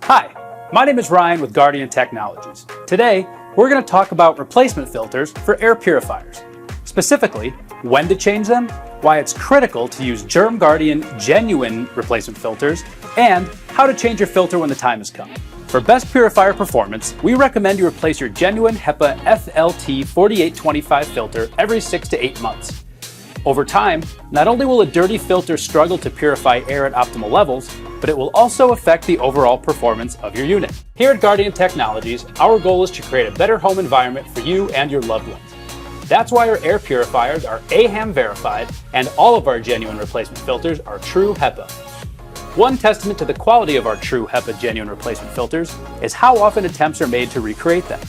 Hi, my name is Ryan with Guardian Technologies. Today, we're going to talk about replacement filters for air purifiers. Specifically, when to change them, why it's critical to use GermGuardian genuine replacement filters, and how to change your filter when the time has come. For best purifier performance, we recommend you replace your genuine HEPA FLT4825 filter every 6 to 8 months. Over time, not only will a dirty filter struggle to purify air at optimal levels, but it will also affect the overall performance of your unit. Here at Guardian Technologies, our goal is to create a better home environment for you and your loved ones. That's why our air purifiers are AHAM verified, and all of our genuine replacement filters are true HEPA. One testament to the quality of our true HEPA genuine replacement filters is how often attempts are made to recreate them.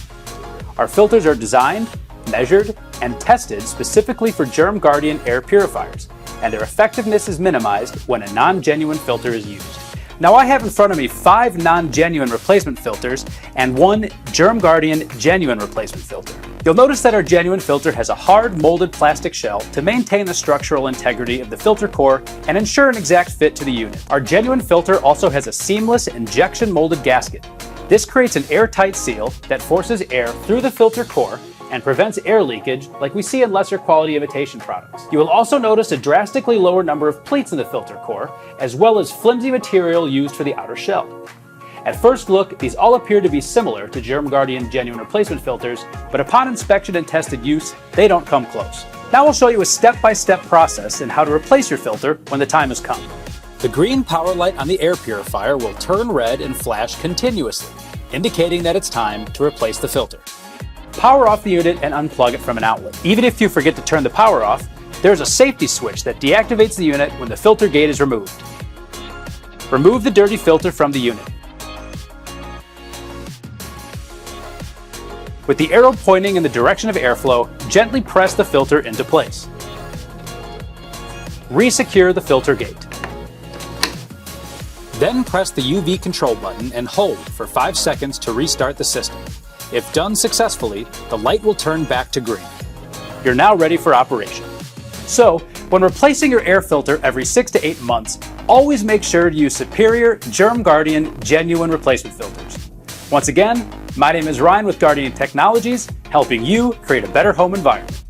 Our filters are designed, measured, and tested specifically for GermGuardian air purifiers, and their effectiveness is minimized when a non-genuine filter is used. Now I have in front of me 5 non-genuine replacement filters and 1 GermGuardian genuine replacement filter. You'll notice that our genuine filter has a hard molded plastic shell to maintain the structural integrity of the filter core and ensure an exact fit to the unit. Our genuine filter also has a seamless injection molded gasket. This creates an airtight seal that forces air through the filter core and prevents air leakage like we see in lesser quality imitation products. You will also notice a drastically lower number of pleats in the filter core, as well as flimsy material used for the outer shell. At first look, these all appear to be similar to GermGuardian genuine replacement filters, but upon inspection and tested use, they don't come close. Now I'll show you a step-by-step process in how to replace your filter when the time has come. The green power light on the air purifier will turn red and flash continuously, indicating that it's time to replace the filter. Power off the unit and unplug it from an outlet. Even if you forget to turn the power off, there's a safety switch that deactivates the unit when the filter gate is removed. Remove the dirty filter from the unit. With the arrow pointing in the direction of airflow, gently press the filter into place. Resecure the filter gate. Then press the UV control button and hold for 5 seconds to restart the system. If done successfully, the light will turn back to green. You're now ready for operation. So, when replacing your air filter every 6 to 8 months, always make sure to use superior GermGuardian genuine replacement filters. Once again, my name is Ryan with Guardian Technologies, helping you create a better home environment.